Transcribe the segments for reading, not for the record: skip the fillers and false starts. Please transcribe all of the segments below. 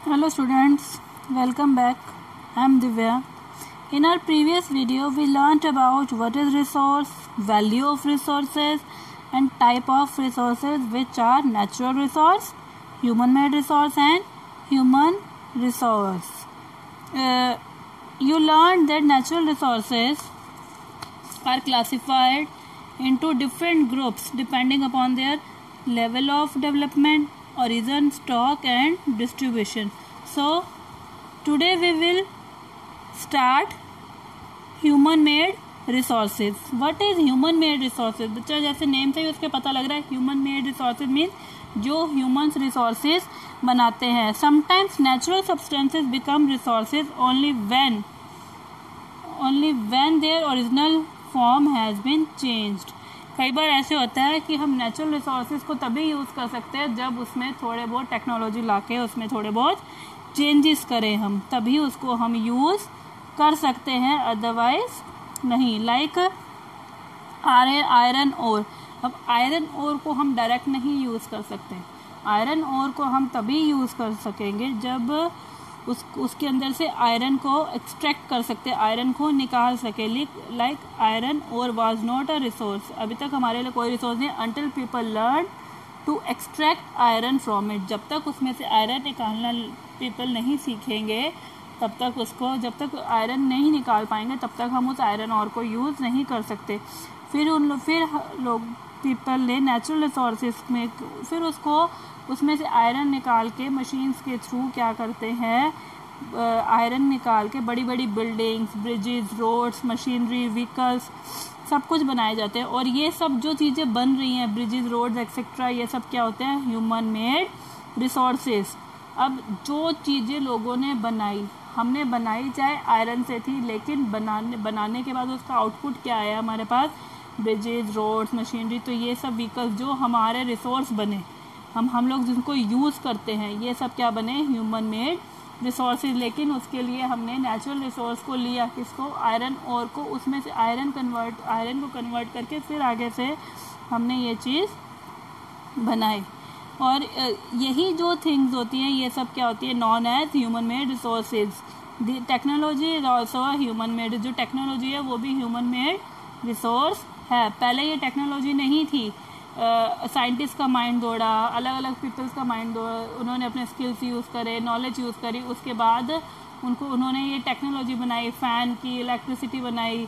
Hello students, welcome back. I am Divya. In our previous video, we learnt about what is resource, value of resources and type of resources which are natural resource, human-made resource and human resource. You learned that natural resources are classified into different groups depending upon their level of development, origin, stock and distribution. So today we will start human made resources. What is human made resources? बच्चा जैसे name से ही उसके पता लग रहा है human made resources means जो humans resources बनाते हैं. Sometimes natural substances become resources only when their original form has been changed. कई बार ऐसे होता है कि हम नेचुरल रिसोर्सेज को तभी यूज़ कर सकते हैं जब उसमें थोड़े बहुत टेक्नोलॉजी लाके उसमें थोड़े बहुत चेंजेस करें हम, तभी उसको हम यूज़ कर सकते हैं, अदरवाइज नहीं. Like iron ore. अब आयरन ओर को हम डायरेक्ट नहीं यूज़ कर सकते. आयरन ओर को हम तभी यूज़ कर सकेंगे जब उसके अंदर से आयरन को एक्सट्रैक्ट कर सकते, आयरन को निकाल सके. Like iron ore was not a resource. अभी तक हमारे लिए कोई रिसोर्स नहीं. Until people learn to extract iron from it. जब तक उसमें से आयरन निकालना पीपल नहीं सीखेंगे तब तक उसको, जब तक आयरन नहीं निकाल पाएंगे तब तक हम उस आयरन ओर को यूज़ नहीं कर सकते. फिर लोग पीपल ने नेचुरल रिसोर्सेज में फिर उसमें से आयरन निकाल के मशीन्स के थ्रू क्या करते हैं, आयरन निकाल के बड़ी बड़ी buildings, bridges, roads, machinery, vehicles सब कुछ बनाए जाते हैं. और ये सब जो चीज़ें बन रही हैं, ब्रिजेस, रोड्स एक्सेट्रा, ये सब क्या होते हैं? Human made resources. अब जो चीज़ें लोगों ने बनाई, हमने बनाई चाहे आयरन से थी, लेकिन बनाने के बाद उसका आउटपुट क्या आया हमारे पास? Bridges, roads, machinery. तो ये सब व्हीकल्स जो हमारे रिसोर्स बने, हम लोग जिनको यूज़ करते हैं, ये सब क्या बने? Human made resources. लेकिन उसके लिए हमने नेचुरल रिसोर्स को लिया, किसको? आयरन ओर को. उसमें से आयरन को कन्वर्ट करके फिर आगे से हमने ये चीज़ बनाई. और यही जो थिंग्स होती हैं ये सब क्या होती है? Non as human made resources. Technology is also human made. जो टेक्नोलॉजी है वो भी ह्यूमन मेड रिसोर्स है. पहले ये टेक्नोलॉजी नहीं थी. साइंटिस्ट का माइंड दौड़ा, अलग अलग पीपल्स का माइंड दौड़ा, उन्होंने अपने स्किल्स यूज़ करे, नॉलेज यूज़ करी. उसके बाद उन्होंने ये टेक्नोलॉजी बनाई, फ़ैन की, इलेक्ट्रिसिटी बनाई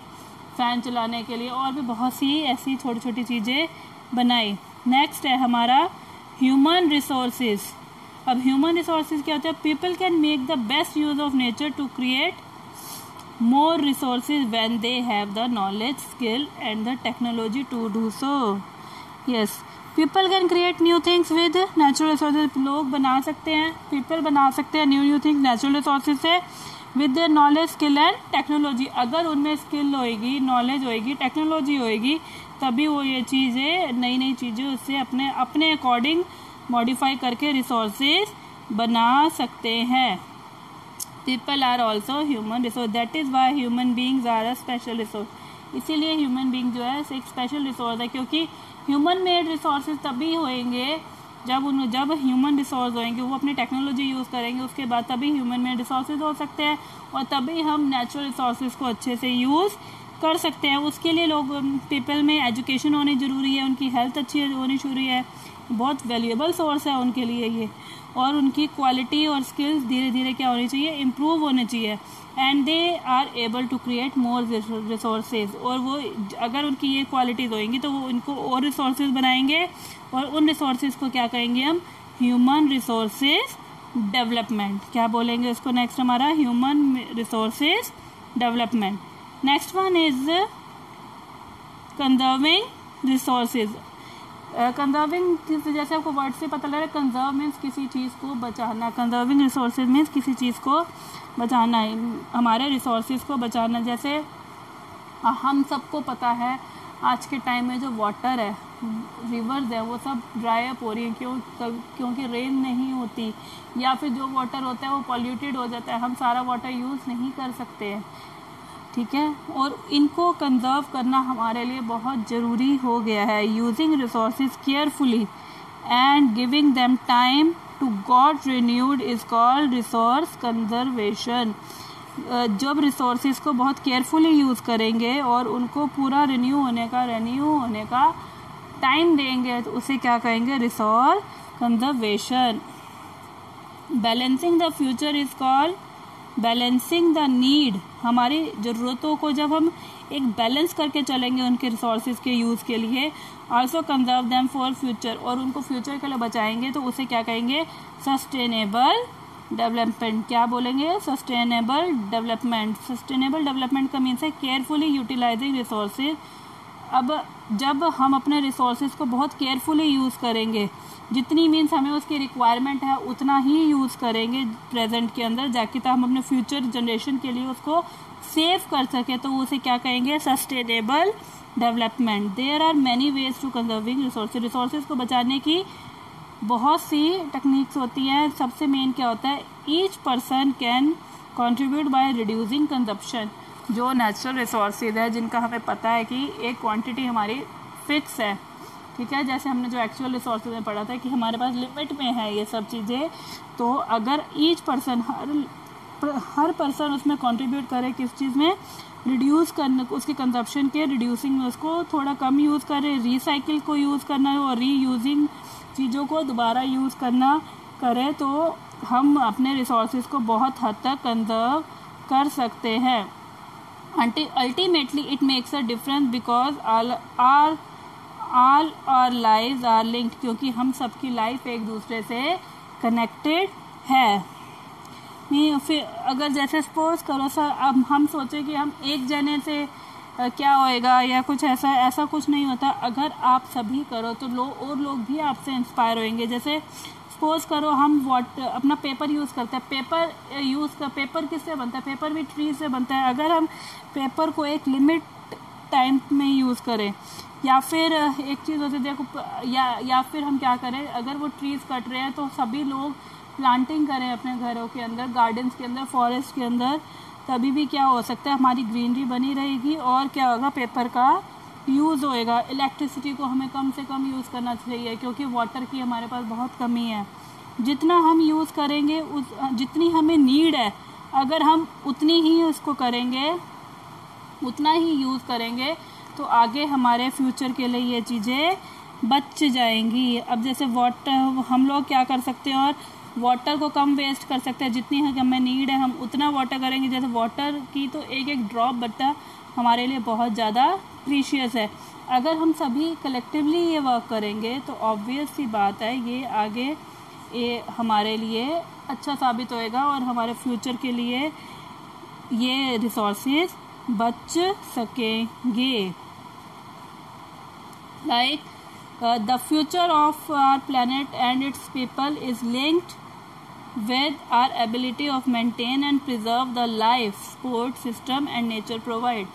फ़ैन चलाने के लिए, और भी बहुत सी ऐसी छोटी छोटी चीज़ें बनाई. नेक्स्ट है हमारा ह्यूमन रिसोर्सेज. अब ह्यूमन रिसोर्सेज क्या होता है? People can make the best use of nature to create more resources when they have the knowledge, skill and the technology to do so. Yes, people can create new things with natural resources. लोग बना सकते हैं, people बना सकते हैं new things natural resources से with their knowledge, skill and technology. अगर उनमें skill होएगी, knowledge होएगी, technology होएगी, तभी वो ये चीज़ें, नई चीज़ें उससे अपने अकॉर्डिंग मॉडिफाई करके रिसोर्सेज बना सकते हैं. People are also human resource. That is why human beings are a special resource. इसीलिए ह्यूमन बीइंग जो है एक स्पेशल रिसोर्स है, क्योंकि ह्यूमन मेड रिसोर्सेज तभी होंगे जब ह्यूमन रिसोर्स होंगे, वो अपनी टेक्नोलॉजी यूज़ करेंगे, उसके बाद तभी ह्यूमन मेड रिसोर्सेज हो सकते हैं और तभी हम नेचुरल रिसोर्सेज को अच्छे से यूज़ कर सकते हैं. उसके लिए पीपल में एजुकेशन होनी ज़रूरी है, उनकी हेल्थ अच्छी होनी जरूरी है. बहुत वैल्यूएबल सोर्स है उनके लिए ये. और उनकी क्वालिटी और स्किल्स धीरे धीरे क्या होनी चाहिए? इम्प्रूव होने चाहिए. And they are able to create more resources. और वो अगर उनकी ये क्वालिटीज़ होंगी तो वो इनको और रिसोर्सेज बनाएंगे, और उन रिसोर्सेज को क्या कहेंगे हम? Human resources development. क्या बोलेंगे उसको? नेक्स्ट हमारा human resources development. Next one is conserving resources. Conserving, जैसे आपको वर्ड से पता लग रहा है, कंजर्व मीन्स किसी चीज़ को बचाना, कंजर्विंग रिसोर्सेज मीन्स किसी चीज़ को बचाना, हमारे रिसोर्सेज को बचाना. जैसे हम सबको पता है आज के टाइम में जो वाटर है, रिवर्स है, वो सब ड्राई अप हो रही है. क्योंकि रेन नहीं होती, या फिर जो वाटर होता है वो पॉल्यूटेड हो जाता है. हम सारा वाटर यूज़ नहीं कर सकते हैं. ठीक है, और इनको कंजर्व करना हमारे लिए बहुत ज़रूरी हो गया है. Using resources carefully and giving them time to got renewed is called resource conservation. जब रिसोर्सेज को बहुत केयरफुली यूज़ करेंगे और उनको पूरा रिन्यू होने का टाइम देंगे तो उसे क्या कहेंगे, resource conservation. Balancing the future is called balancing the need. हमारी ज़रूरतों को जब हम एक बैलेंस करके चलेंगे उनके रिसोर्सेज के यूज़ के लिए, also conserve them for future, और उनको फ्यूचर के लिए बचाएंगे तो उसे क्या कहेंगे, सस्टेनेबल डेवलपमेंट. क्या बोलेंगे, सस्टेनेबल डेवलपमेंट. सस्टेनेबल डेवलपमेंट का मीन्स है केयरफुली यूटिलाइजिंग रिसोर्सेज. अब जब हम अपने रिसोर्सेज को बहुत केयरफुली यूज़ करेंगे, जितनी मीन्स हमें उसकी रिक्वायरमेंट है उतना ही यूज़ करेंगे प्रेजेंट के अंदर, ताकि हम अपने फ्यूचर जनरेशन के लिए उसको सेव कर सके, तो उसे क्या कहेंगे, sustainable development. There are many ways to conserving resources. Resources को बचाने की बहुत सी टेक्निक्स होती हैं. सबसे मेन क्या होता है, each person can contribute by reducing consumption. जो नेचुरल रिसोर्सेज है जिनका हमें पता है कि एक क्वांटिटी हमारी फिक्स है, ठीक है, जैसे हमने जो एक्चुअल रिसोर्सेज में पढ़ा था कि हमारे पास लिमिट में है ये सब चीज़ें, तो अगर ईच पर्सन हर पर्सन उसमें कंट्रीब्यूट करे किस चीज़ में, रिड्यूस करने, उसके कंजप्शन के रिड्यूसिंग में, उसको थोड़ा कम यूज़ करे, रिसाइकिल को यूज़ करना और रीयूजिंग चीज़ों को दोबारा यूज़ करना करे, तो हम अपने रिसोर्सेज को बहुत हद तक कंजर्व कर सकते हैं. Ultimately it makes a difference because all our lives are linked, क्योंकि हम सबकी लाइफ एक दूसरे से कनेक्टेड है. नहीं, फिर अगर जैसे सपोज करो सर, अब हम सोचें कि हम एक जने से क्या होएगा या कुछ ऐसा कुछ नहीं होता. अगर आप सभी करो तो और लोग भी आपसे इंस्पायर होंगे. जैसे सपोज करो हम अपना पेपर यूज़ करते हैं, पेपर किससे बनता है, पेपर भी ट्री से बनता है. अगर हम पेपर को एक लिमिट टाइम में यूज़ करें, या फिर एक चीज़ होती है देखो, या फिर हम क्या करें, अगर वो ट्रीज़ कट रहे हैं तो सभी लोग प्लांटिंग करें अपने घरों के अंदर, गार्डन्स के अंदर, फॉरेस्ट के अंदर, तभी भी क्या हो सकता है, हमारी ग्रीनरी बनी रहेगी और क्या होगा, पेपर का यूज़ होएगा. इलेक्ट्रिसिटी को हमें कम से कम यूज़ करना चाहिए क्योंकि वाटर की हमारे पास बहुत कमी है. जितना हम यूज़ करेंगे जितनी हमें नीड है, अगर हम उतनी ही उसको करेंगे, उतना ही यूज़ करेंगे, तो आगे हमारे फ्यूचर के लिए ये चीज़ें बच जाएंगी. अब जैसे वाटर हम लोग क्या कर सकते हैं, और वाटर को कम वेस्ट कर सकते हैं. जितनी हमें नीड है हम उतना वाटर करेंगे. जैसे वाटर की तो एक एक ड्रॉप बटा हमारे लिए बहुत ज़्यादा प्रीशियस है. अगर हम सभी कलेक्टिवली ये वर्क करेंगे तो ऑब्वियस सी बात है ये आगे ये हमारे लिए अच्छा साबित होएगा और हमारे फ्यूचर के लिए ये रिसोर्सेज बच सकेंगे. Like the future of our planet and its people is linked with our ability of maintain and preserve the life support system and nature provide.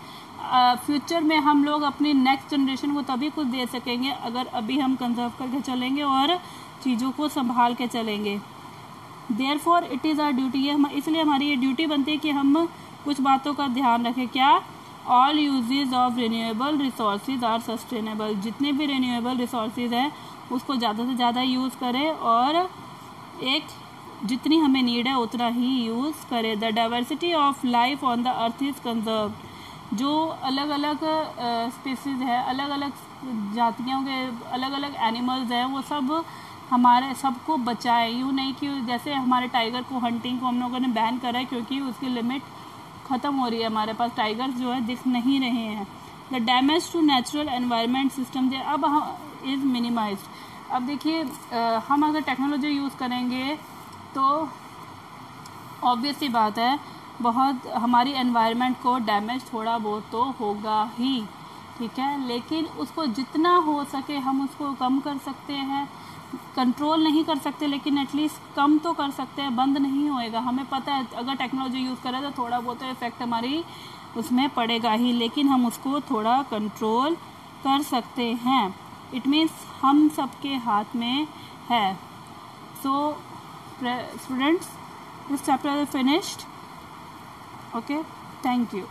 Future में हम लोग अपनी नेक्स्ट जनरेशन को तभी कुछ दे सकेंगे अगर अभी हम कंजर्व करके चलेंगे और चीज़ों को संभाल के चलेंगे. Therefore it is our duty, इसलिए हमारी ये ड्यूटी बनती है कि हम कुछ बातों का ध्यान रखें. क्या, all usages of renewable resources are sustainable. जितने भी रिन्यूएबल रिसोर्सेज हैं उसको ज़्यादा से ज़्यादा यूज़ करें और एक जितनी हमें नीड है उतना ही यूज़ करें. The diversity of life on the earth is conserve. जो अलग अलग स्पीसीज है, अलग अलग जातियों के अलग अलग एनिमल्स हैं, वो सब हमारे सबको बचाए. यूँ नहीं कि जैसे हमारे टाइगर को, हंटिंग को हम लोगों ने बैन करा है क्योंकि उसकी लिमिट ख़त्म हो रही है. हमारे पास टाइगर्स जो है दिख नहीं रहे हैं. The damage to natural environment system they अब इज़ मिनिमाइज्ड. अब देखिए हम अगर टेक्नोलॉजी यूज़ करेंगे तो ऑब्वियस सी बात है बहुत हमारी एनवायरनमेंट को डैमेज थोड़ा बहुत तो होगा ही, ठीक है, लेकिन उसको जितना हो सके हम उसको कम कर सकते हैं. कंट्रोल नहीं कर सकते लेकिन एटलीस्ट कम तो कर सकते हैं. बंद नहीं होएगा. हमें पता है अगर टेक्नोलॉजी यूज़ करें तो थोड़ा बहुत इफेक्ट हमारी उसमें पड़ेगा ही, लेकिन हम उसको थोड़ा कंट्रोल कर सकते हैं. इट मीन्स हम सबके हाथ में है. सो students, this chapter is finished. Okay, thank you.